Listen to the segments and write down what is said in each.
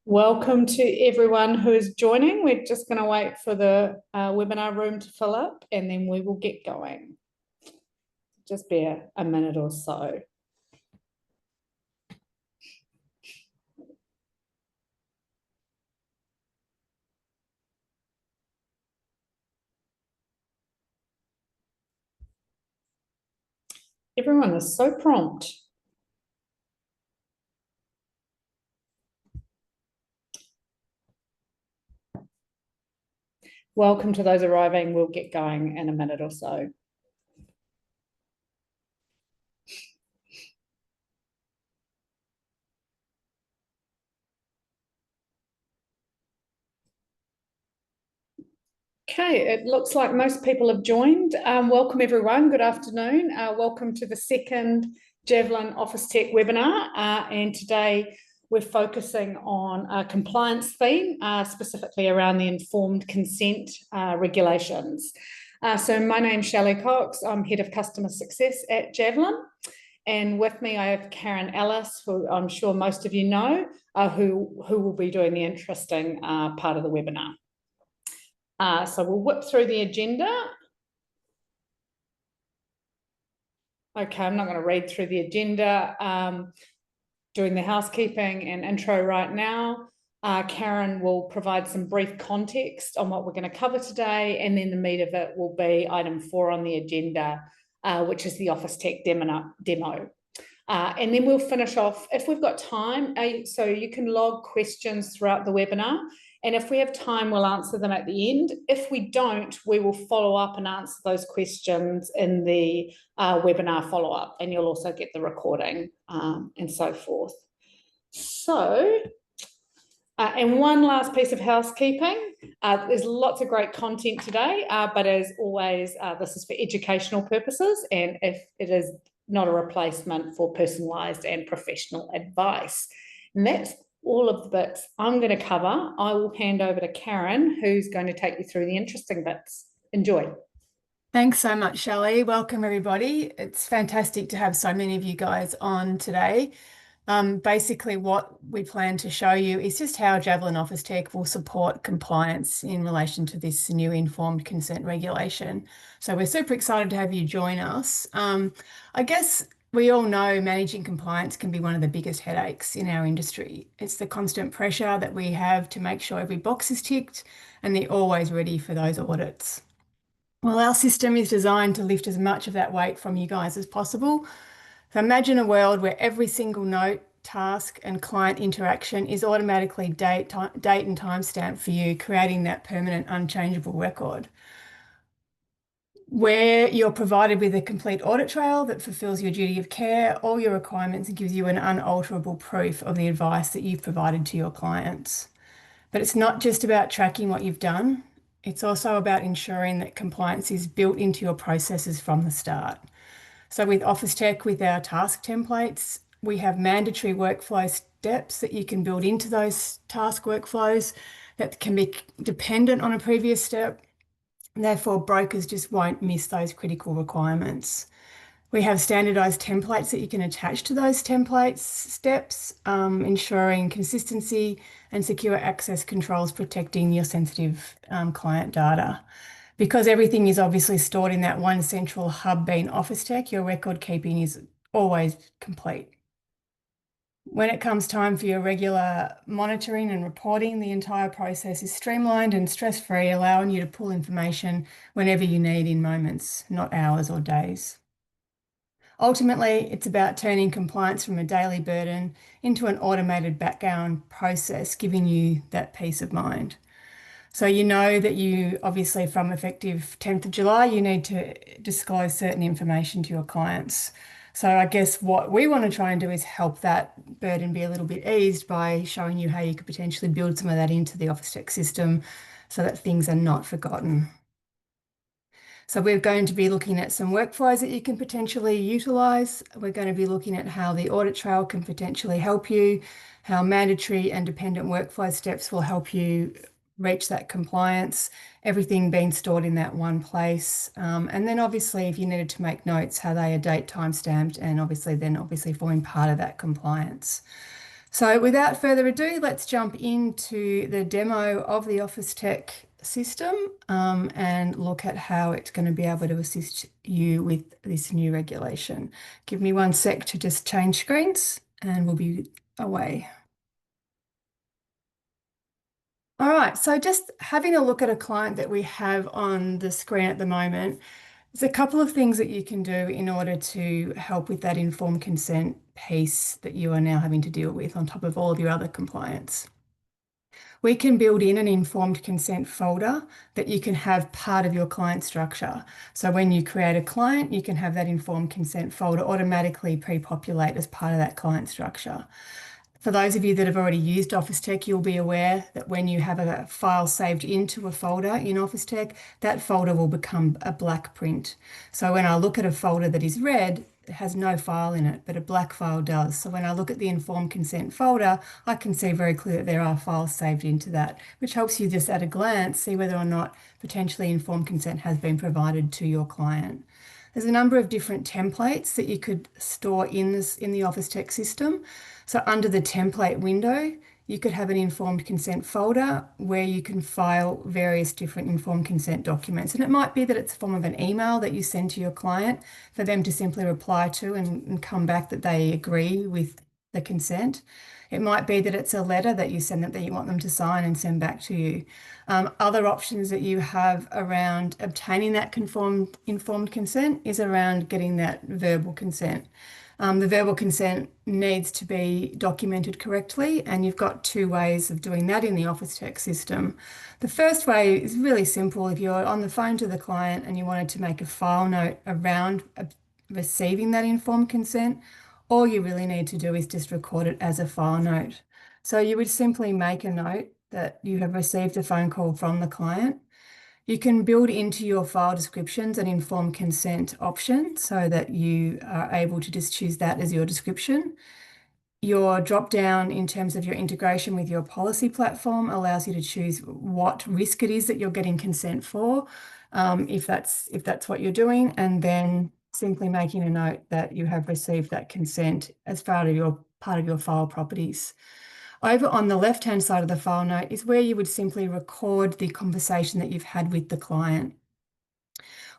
Welcome to everyone who is joining. We're just going to wait for the webinar room to fill up and then we will get going. Just bear a minute or so. Everyone is so prompt. Welcome to those arriving. We'll get going in a minute or so. Okay, it looks like most people have joined. Welcome everyone, good afternoon. Welcome to the second JAVLN Officetech webinar. And today we're focusing on a compliance theme, specifically around the informed consent regulations. So my name's Shelley Cox, I'm Head of Customer Success at JAVLN. And with me, I have Karen Ellis, who I'm sure most of you know, who will be doing the interesting part of the webinar. So we'll whip through the agenda. Okay, I'm not going to read through the agenda. Doing the housekeeping and intro right now. Karen will provide some brief context on what we're going to cover today, and then the meat of it will be item 4 on the agenda, which is the Officetech demo. And then we'll finish off, if we've got time, so you can log questions throughout the webinar. And if we have time, we'll answer them at the end. If we don't, we will follow up and answer those questions in the webinar follow-up, and you'll also get the recording and so forth. So, and one last piece of housekeeping. There's lots of great content today, but as always, this is for educational purposes, and if it is not a replacement for personalised and professional advice. And that's all of the bits I'm going to cover. I will hand over to Karen, who's going to take you through the interesting bits. Enjoy. Thanks so much, Shelley. Welcome, everybody. It's fantastic to have so many of you guys on today. Basically, what we plan to show you is just how JAVLN Officetech will support compliance in relation to this new informed consent regulation. So we're super excited to have you join us. I guess we all know managing compliance can be one of the biggest headaches in our industry. It's the constant pressure that we have to make sure every box is ticked and they're always ready for those audits. Well, our system is designed to lift as much of that weight from you guys as possible. So imagine a world where every single note, task and client interaction is automatically date and timestamp for you, creating that permanent unchangeable record, where you're provided with a complete audit trail that fulfills your duty of care, all your requirements, and gives you an unalterable proof of the advice that you've provided to your clients. But it's not just about tracking what you've done. It's also about ensuring that compliance is built into your processes from the start. So with Officetech, with our task templates, we have mandatory workflow steps that you can build into those task workflows that can be dependent on a previous step. Therefore, brokers just won't miss those critical requirements. We have standardized templates that you can attach to those templates steps, ensuring consistency and secure access controls, protecting your sensitive client data. Because everything is obviously stored in that one central hub being Officetech, your record keeping is always complete. When it comes time for your regular monitoring and reporting, the entire process is streamlined and stress-free, allowing you to pull information whenever you need in moments, not hours or days. Ultimately, it's about turning compliance from a daily burden into an automated background process, giving you that peace of mind. So you know that you obviously from effective 10th of July, you need to disclose certain information to your clients. So I guess what we want to try and do is help that burden be a little bit eased by showing you how you could potentially build some of that into the Officetech system so that things are not forgotten. So we're going to be looking at some workflows that you can potentially utilise. We're going to be looking at how the audit trail can potentially help you, how mandatory and dependent workflow steps will help you reach that compliance, everything being stored in that one place. And then obviously if you needed to make notes, how they are date time stamped and obviously forming part of that compliance. So without further ado, let's jump into the demo of the Officetech system and look at how it's going to be able to assist you with this new regulation. Give me 1 sec to just change screens and we'll be away. All right, so just having a look at a client that we have on the screen at the moment, there's a couple of things that you can do in order to help with that informed consent piece that you are now having to deal with on top of all of your other compliance. We can build in an informed consent folder that you can have part of your client structure. So when you create a client, you can have that informed consent folder automatically pre-populate as part of that client structure. For those of you that have already used Officetech, you'll be aware that when you have a file saved into a folder in Officetech, that folder will become a black print. So when I look at a folder that is red, it has no file in it, but a black file does. So when I look at the informed consent folder, I can see very clearly that there are files saved into that, which helps you just at a glance see whether or not potentially informed consent has been provided to your client. There's a number of different templates that you could store in the Officetech system. So under the template window, you could have an informed consent folder where you can file various different informed consent documents. And it might be that it's a form of an email that you send to your client for them to simply reply to and come back that they agree with the consent. It might be that it's a letter that you send them that you want them to sign and send back to you. Other options that you have around obtaining that informed consent is around getting that verbal consent. The verbal consent needs to be documented correctly, and you've got 2 ways of doing that in the Officetech system. The first way is really simple. If you're on the phone to the client and you wanted to make a file note around receiving that informed consent, all you really need to do is just record it as a file note. So you would simply make a note that you have received a phone call from the client. You can build into your file descriptions an informed consent option so that you are able to just choose that as your description. Your drop down in terms of your integration with your policy platform allows you to choose what risk it is that you're getting consent for, if that's what you're doing, and then simply making a note that you have received that consent as part of your file properties. Over on the left-hand side of the file note is where you would simply record the conversation that you've had with the client.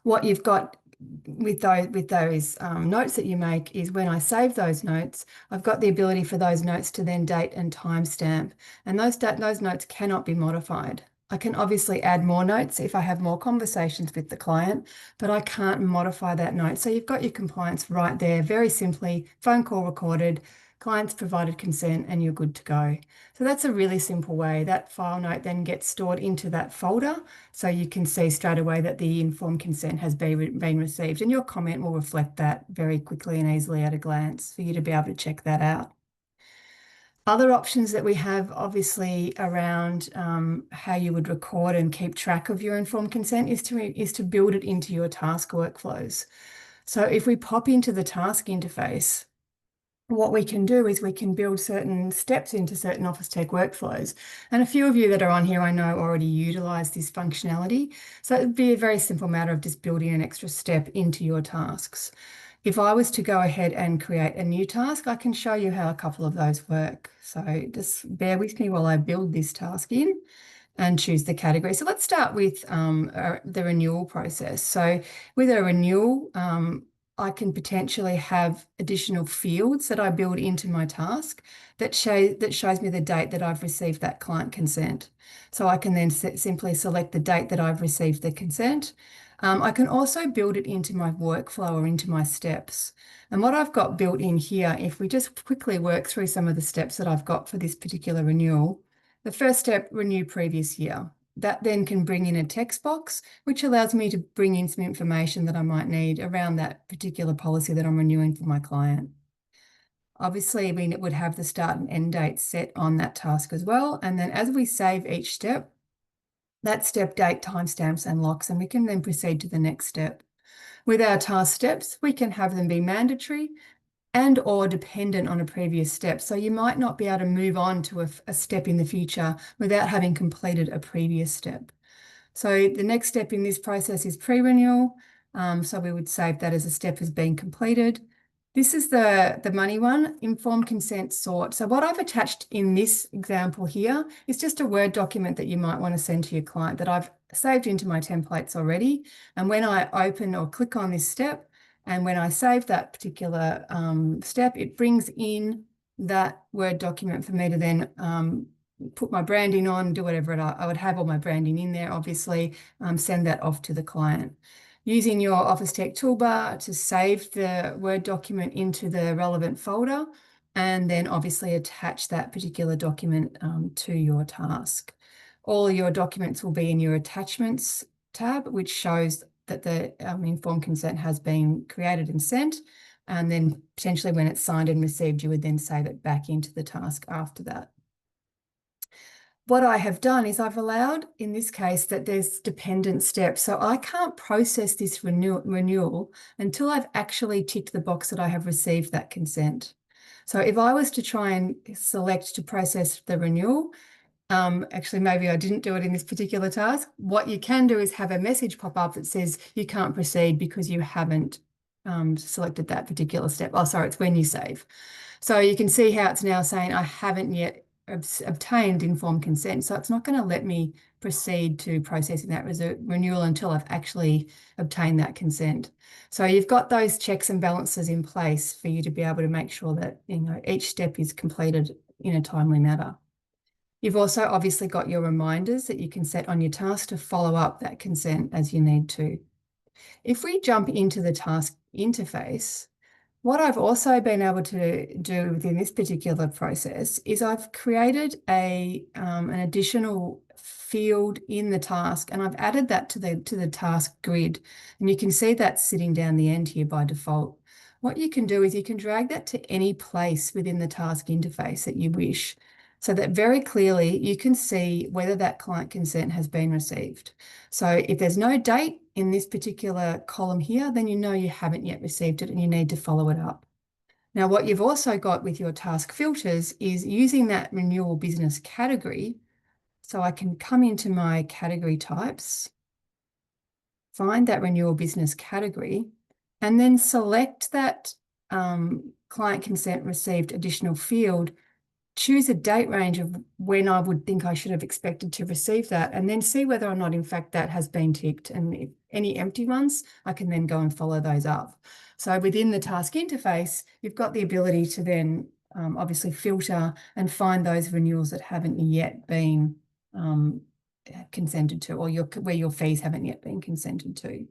What you've got with those notes that you make is when I save those notes, I've got the ability for those notes to then date and timestamp, and those notes cannot be modified. I can obviously add more notes if I have more conversations with the client, but I can't modify that note. So you've got your compliance right there, very simply, phone call recorded, clients provided consent, and you're good to go. So that's a really simple way. That file note then gets stored into that folder, so you can see straight away that the informed consent has been received, and your comment will reflect that very quickly and easily at a glance for you to be able to check that out. Other options that we have obviously around how you would record and keep track of your informed consent is to build it into your task workflows. So if we pop into the task interface, what we can do is we can build certain steps into certain Officetech workflows. And a few of you that are on here I know already utilize this functionality. So it'd be a very simple matter of just building an extra step into your tasks. If I was to go ahead and create a new task, I can show you how a couple of those work. So just bear with me while I build this task in and choose the category. So let's start with the renewal process. So with a renewal, I can potentially have additional fields that I build into my task that shows me the date that I've received that client consent. So I can then simply select the date that I've received the consent. I can also build it into my workflow or into my steps. And what I've got built in here, if we just quickly work through some of the steps that I've got for this particular renewal, the first step, renew previous year. That then can bring in a text box, which allows me to bring in some information that I might need around that particular policy that I'm renewing for my client. Obviously, it would have the start and end date set on that task as well. And then as we save each step, that step date timestamps and locks, and we can then proceed to the next step. With our task steps, we can have them be mandatory and or dependent on a previous step. So you might not be able to move on to a step in the future without having completed a previous step. So the next step in this process is pre-renewal. So we would save that as a step has been completed. This is the money one, informed consent sort. So what I've attached in this example here is just a Word document that you might want to send to your client that I've saved into my templates already. And when I open or click on this step, and when I save that particular step, it brings in that Word document for me to then put my branding on, do whatever I would have all my branding in there, obviously, send that off to the client. Using your Officetech toolbar to save the Word document into the relevant folder, and then obviously attach that particular document to your task. All your documents will be in your attachments tab, which shows that the informed consent has been created and sent. And then potentially when it's signed and received, you would then save it back into the task after that. What I have done is I've allowed, in this case, that there's dependent steps. So I can't process this renewal until I've actually ticked the box that I have received that consent. So if I was to try and select to process the renewal, actually, maybe I didn't do it in this particular task. What you can do is have a message pop up that says you can't proceed because you haven't selected that particular step. Oh, sorry, it's when you save. So you can see how it's now saying I haven't yet obtained informed consent. So it's not going to let me proceed to processing that renewal until I've actually obtained that consent. So you've got those checks and balances in place for you to be able to make sure that, you know, each step is completed in a timely manner. You've also obviously got your reminders that you can set on your task to follow up that consent as you need to. If we jump into the task interface, what I've also been able to do within this particular process is I've created an additional field in the task, and I've added that to the task grid. And you can see that sitting down the end here by default. What you can do is you can drag that to any place within the task interface that you wish, so that very clearly you can see whether that client consent has been received. So if there's no date in this particular column here, then you know you haven't yet received it and you need to follow it up. Now, what you've also got with your task filters is using that renewal business category. So I can come into my category types, find that renewal business category, and then select that client consent received additional field, choose a date range of when I would think I should have expected to receive that, and then see whether or not, in fact, that has been ticked. And if any empty ones, I can then go and follow those up. So within the task interface, you've got the ability to then obviously filter and find those renewals that haven't yet been consented to, or where your fees haven't yet been consented to.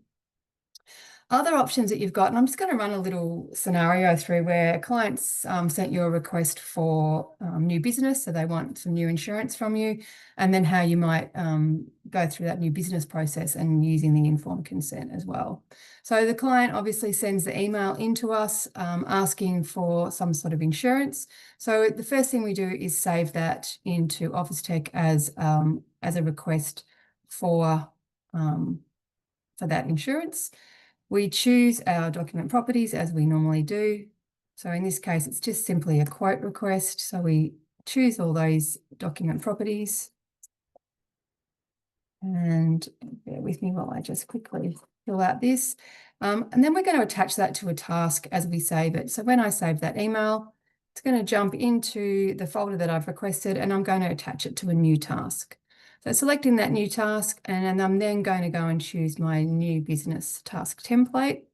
Other options that you've got, and I'm just going to run a little scenario through where clients sent you a request for new business, so they want some new insurance from you, and then how you might go through that new business process and using the informed consent as well. So the client obviously sends the email into us asking for some sort of insurance. So the first thing we do is save that into Officetech as a request for that insurance. We choose our document properties as we normally do. So in this case, it's just simply a quote request. So we choose all those document properties. And bear with me while I just quickly fill out this. And then we're going to attach that to a task as we save it. So when I save that email, it's going to jump into the folder that I've requested, and I'm going to attach it to a new task. So selecting that new task, and I'm then going to go and choose my new business task template.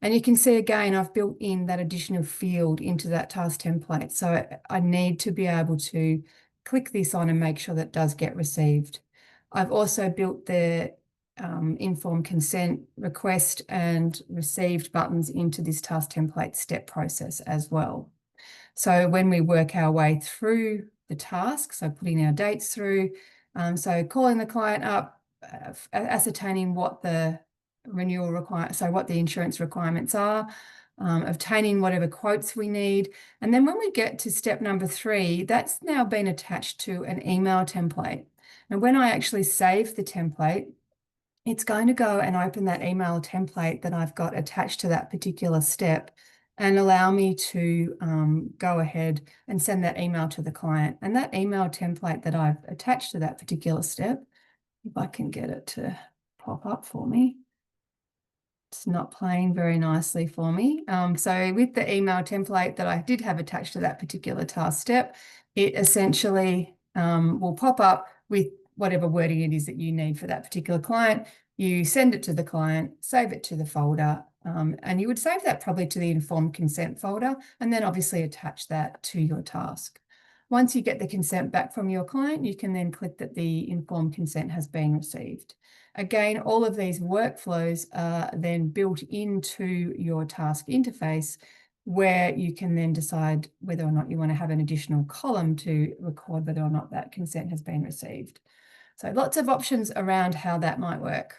And you can see again, I've built in that additional field into that task template. So I need to be able to click this on and make sure that it does get received. I've also built the informed consent request and received buttons into this task template step process as well. So when we work our way through the task, so putting our dates through, so calling the client up, ascertaining what the renewal requirement, so what the insurance requirements are, obtaining whatever quotes we need. And then when we get to step number 3, that's now been attached to an email template. And when I actually save the template, it's going to go and open that email template that I've got attached to that particular step and allow me to go ahead and send that email to the client. And that email template that I've attached to that particular step, if I can get it to pop up for me. It's not playing very nicely for me. So with the email template that I did have attached to that particular task step, it essentially will pop up with whatever wording it is that you need for that particular client. You send it to the client, save it to the folder, and you would save that probably to the informed consent folder, and then obviously attach that to your task. Once you get the consent back from your client, you can then click that the informed consent has been received. Again, all of these workflows are then built into your task interface, where you can then decide whether or not you want to have an additional column to record whether or not that consent has been received. So lots of options around how that might work.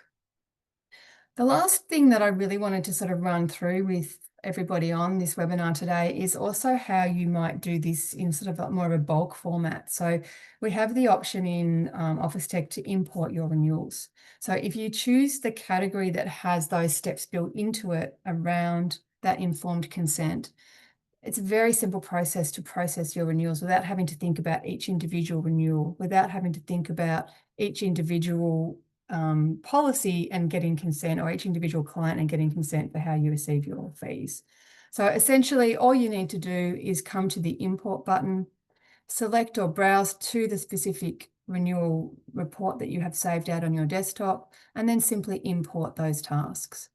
The last thing that I really wanted to sort of run through with everybody on this webinar today is also how you might do this in sort of more of a bulk format. So we have the option in Officetech to import your renewals. So if you choose the category that has those steps built into it around that informed consent, it's a very simple process to process your renewals without having to think about each individual renewal, without having to think about each individual policy and getting consent, or each individual client and getting consent for how you receive your fees. So essentially all you need to do is come to the import button, select or browse to the specific renewal report that you have saved out on your desktop, and then simply import those tasks.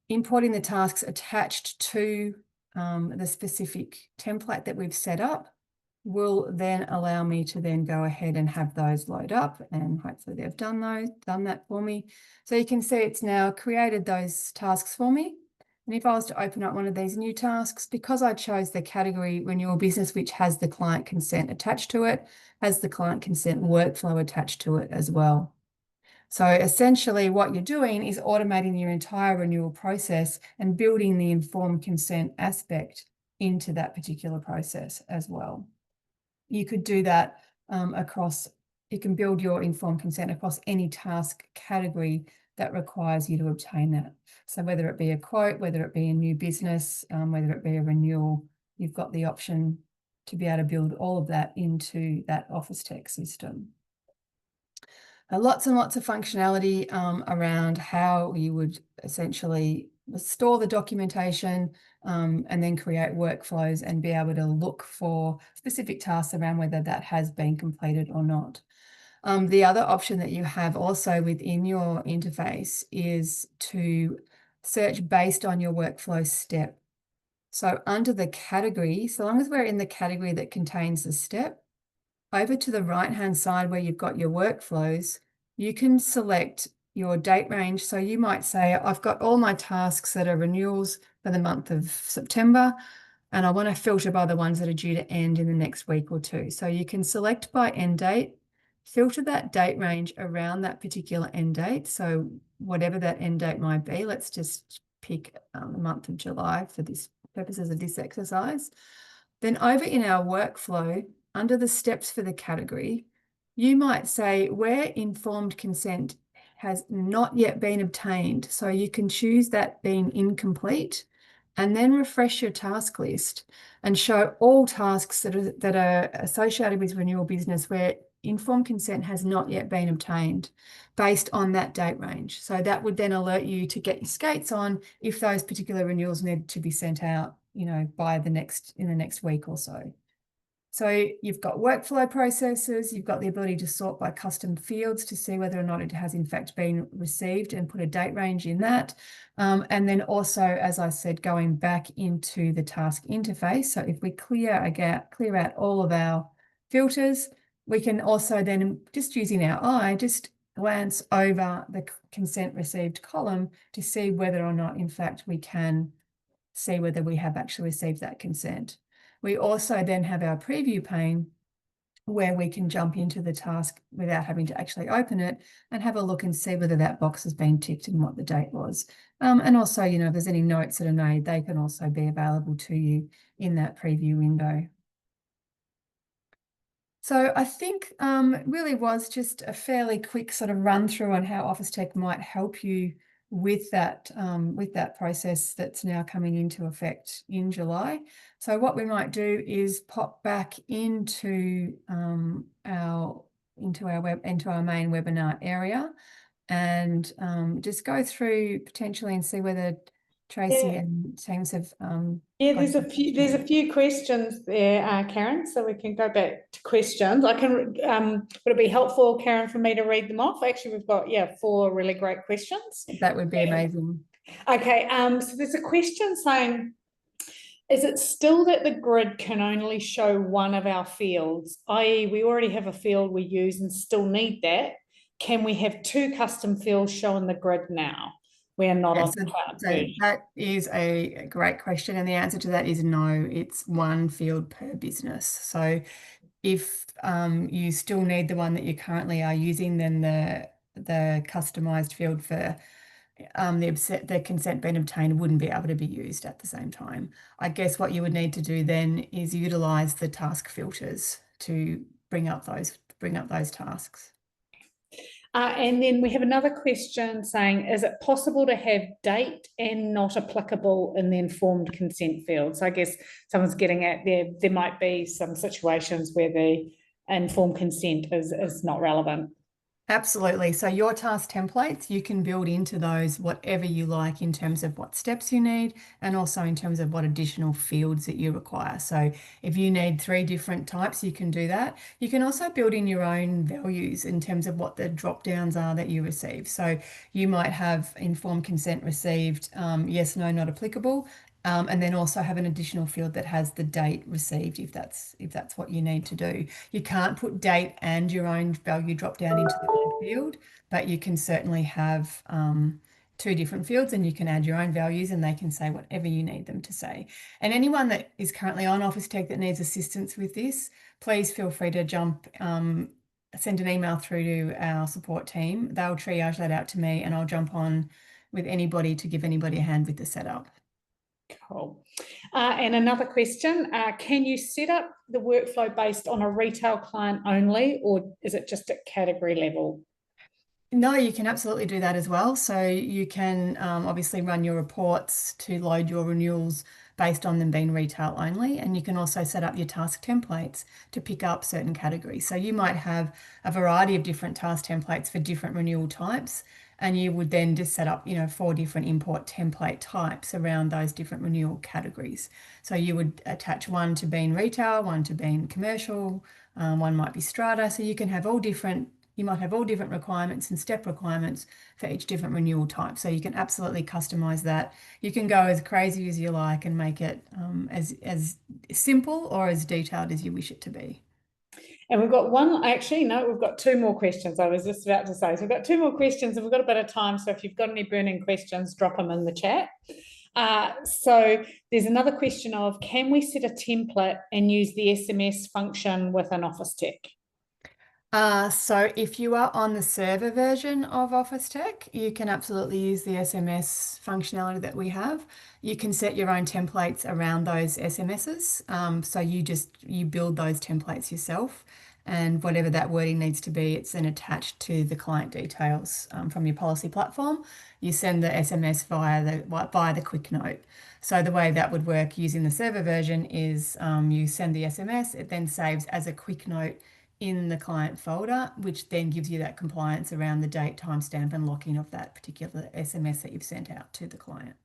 Importing the tasks attached to the specific template that we've set up will then allow me to then go ahead and have those load up, and hopefully they've done that for me. So you can see it's now created those tasks for me. And if I was to open up one of these new tasks, because I chose the category renewal business, which has the client consent attached to it, has the client consent workflow attached to it as well. So essentially what you're doing is automating your entire renewal process and building the informed consent aspect into that particular process as well. You could do that you can build your informed consent across any task category that requires you to obtain that. So whether it be a quote, whether it be a new business, whether it be a renewal, you've got the option to be able to build all of that into that Officetech system. Lots and lots of functionality around how you would essentially store the documentation and then create workflows and be able to look for specific tasks around whether that has been completed or not. The other option that you have also within your interface is to search based on your workflow step. So under the category, so long as we're in the category that contains the step, over to the right-hand side where you've got your workflows, you can select your date range. So you might say, I've got all my tasks that are renewals for the month of September, and I want to filter by the ones that are due to end in the next week or two. So you can select by end date, filter that date range around that particular end date. So whatever that end date might be, let's just pick the month of July for this purposes of this exercise. Then over in our workflow, under the steps for the category, you might say where informed consent has not yet been obtained. So you can choose that being incomplete and then refresh your task list and show all tasks that are associated with renewal business where informed consent has not yet been obtained based on that date range. So that would then alert you to get your skates on if those particular renewals need to be sent out, by in the next week or so. So you've got workflow processes, you've got the ability to sort by custom fields to see whether or not it has in fact been received and put a date range in that. And then also, as I said, going back into the task interface. So if we clear out all of our filters, we can also then, just using our eye, just glance over the consent received column to see whether or not in fact we can see whether we have actually received that consent. We also then have our preview pane where we can jump into the task without having to actually open it and have a look and see whether that box has been ticked and what the date was. And also, if there's any notes that are made, they can also be available to you in that preview window. So I think it really was just a fairly quick sort of run through on how Officetech might help you with that process that's now coming into effect in July. So what we might do is pop back into our main webinar area, and just go through potentially and see whether Tracy and teams have Yeah, got there's a few questions there, Karen, so we can go back to questions. I can would it be helpful, Karen, for me to read them off? Actually, we've got 4 really great questions. That would be amazing. Okay, so there's a question saying, is it still that the grid can only show one of our fields, i.e. we already have a field we use and still need that? Can we have 2 custom fields shown the grid now? We are not on the cloud version. That is a great question, and the answer to that is no. It's one field per business. So if you still need the one that you currently are using, then the customized field for the consent being obtained wouldn't be able to be used at the same time. I guess what you would need to do then is utilize the task filters to bring up those tasks. And then we have another question saying, is it possible to have date and not applicable in the informed consent field? So I guess someone's getting at there might be some situations where the informed consent is not relevant. Absolutely. So your task templates, you can build into those whatever you like in terms of what steps you need and also in terms of what additional fields that you require. So if you need 3 different types, you can do that. You can also build in your own values in terms of what the drop downs are that you receive. So you might have informed consent received, yes, no, not applicable. And then also have an additional field that has the date received if that's what you need to do. You can't put date and your own value drop down into the one field, but you can certainly have 2 different fields and you can add your own values and they can say whatever you need them to say. And anyone that is currently on Officetech that needs assistance with this, please feel free to send an email through to our support team. They'll triage that out to me and I'll jump on with anybody to give anybody a hand with the setup. Cool. And another question, can you set up the workflow based on a retail client only, or is it just at category level? No, you can absolutely do that as well. So you can obviously run your reports to load your renewals based on them being retail only. And you can also set up your task templates to pick up certain categories. So you might have a variety of different task templates for different renewal types. And you would then just set up, 4 different import template types around those different renewal categories. So you would attach one to being retail, one to being commercial, one might be strata. So you might have all different requirements and step requirements for each different renewal type. So you can absolutely customize that. You can go as crazy as you like and make it as simple or as detailed as you wish it to be. And we've got we've got 2 more questions. I was just about to say, so we've got 2 more questions and we've got a bit of time. So if you've got any burning questions, drop them in the chat. So there's another question of, can we set a template and use the SMS function within Officetech? So if you are on the server version of Officetech, you can absolutely use the SMS functionality that we have. You can set your own templates around those SMSs. So you build those templates yourself, and whatever that wording needs to be, it's then attached to the client details from your policy platform. You send the SMS via the quick note. So the way that would work using the server version is you send the SMS, it then saves as a quick note in the client folder, which then gives you that compliance around the date, timestamp, and locking of that particular SMS that you've sent out to the client.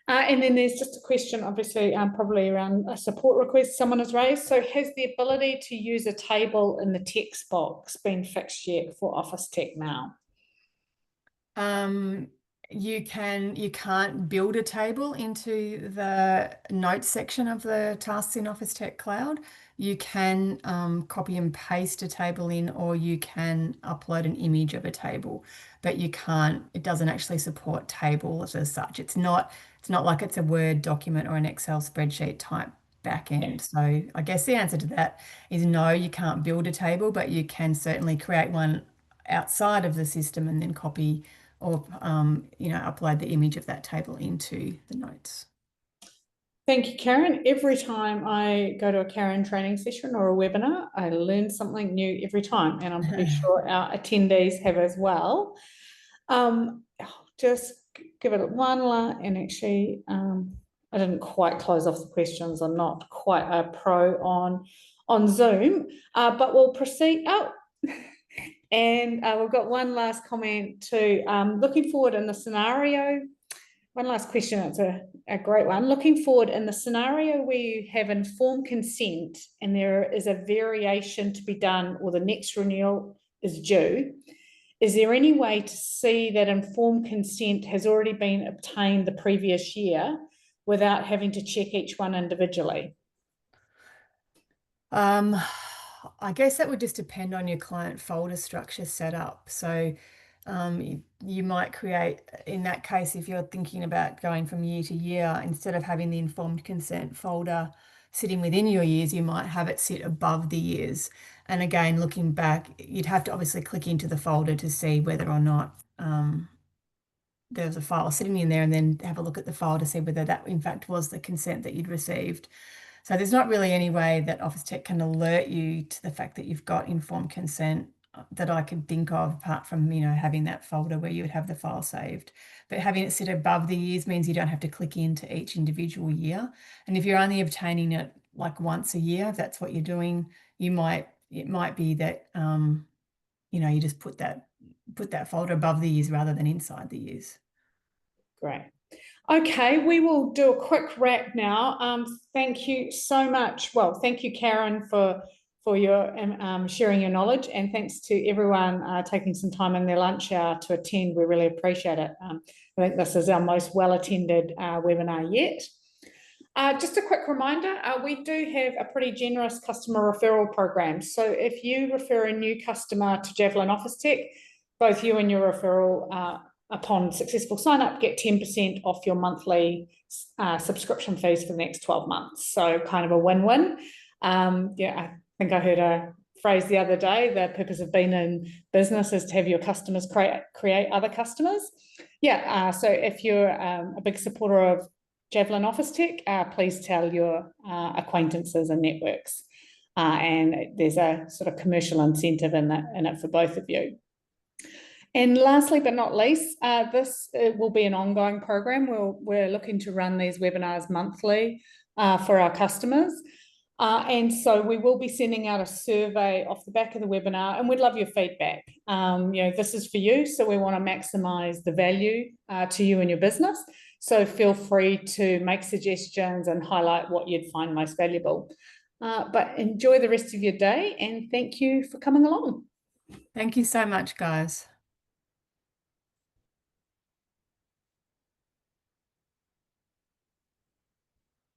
And then there's just a question, obviously, probably around a support request someone has raised. So has the ability to use a table in the text box been fixed yet for Officetech now? You can't build a table into the notes section of the tasks in Officetech Cloud. You can copy and paste a table in, or you can upload an image of a table, but it doesn't actually support tables as such. It's not like it's a Word document or an Excel spreadsheet type backend. So I guess the answer to that is no, you can't build a table, but you can certainly create one outside of the system and then copy or upload the image of that table into the notes. Thank you, Karen. Every time I go to a Karen training session or a webinar, I learn something new every time, and I'm pretty sure our attendees have as well. I'll just give it one last, and actually, I didn't quite close off the questions. I'm not quite a pro on Zoom, but we'll proceed. Oh, And we've got one last comment too. Looking forward in the scenario, one last question, it's a great one. Looking forward in the scenario where you have informed consent and there is a variation to be done or the next renewal is due, is there any way to see that informed consent has already been obtained the previous year without having to check each one individually? I guess that would just depend on your client folder structure setup. So you might create, in that case, if you're thinking about going from year to year, instead of having the informed consent folder sitting within your years, you might have it sit above the years. And again, looking back, you'd have to obviously click into the folder to see whether or not there's a file sitting in there, and then have a look at the file to see whether that in fact was the consent that you'd received. So there's not really any way that Officetech can alert you to the fact that you've got informed consent that I could think of, apart from, you know, having that folder where you would have the file saved. But having it sit above the years means you don't have to click into each individual year. And if you're only obtaining it like once a year, if that's what you're doing, it might be that you know, you just put that folder above the years rather than inside the years. Great. Okay, we will do a quick wrap now. Thank you so much. Well, thank you, Karen, for your sharing your knowledge, and thanks to everyone taking some time in their lunch hour to attend. We really appreciate it. I think this is our most well-attended webinar yet. Just a quick reminder, we do have a pretty generous customer referral program. So if you refer a new customer to JAVLN Officetech, both you and your referral upon successful sign up get 10% off your monthly subscription fees for the next 12 months. So kind of a win-win. Yeah, I think I heard a phrase the other day, the purpose of being in business is to have your customers create other customers. Yeah, so if you're a big supporter of JAVLN Officetech, please tell your acquaintances and networks. And there's a sort of commercial incentive in it for both of you. And lastly, but not least, this will be an ongoing program. We're looking to run these webinars monthly for our customers. And so we will be sending out a survey off the back of the webinar, and we'd love your feedback. You know, this is for you, so we want to maximise the value to you and your business. So feel free to make suggestions and highlight what you'd find most valuable. But enjoy the rest of your day, and thank you for coming along. Thank you so much, guys.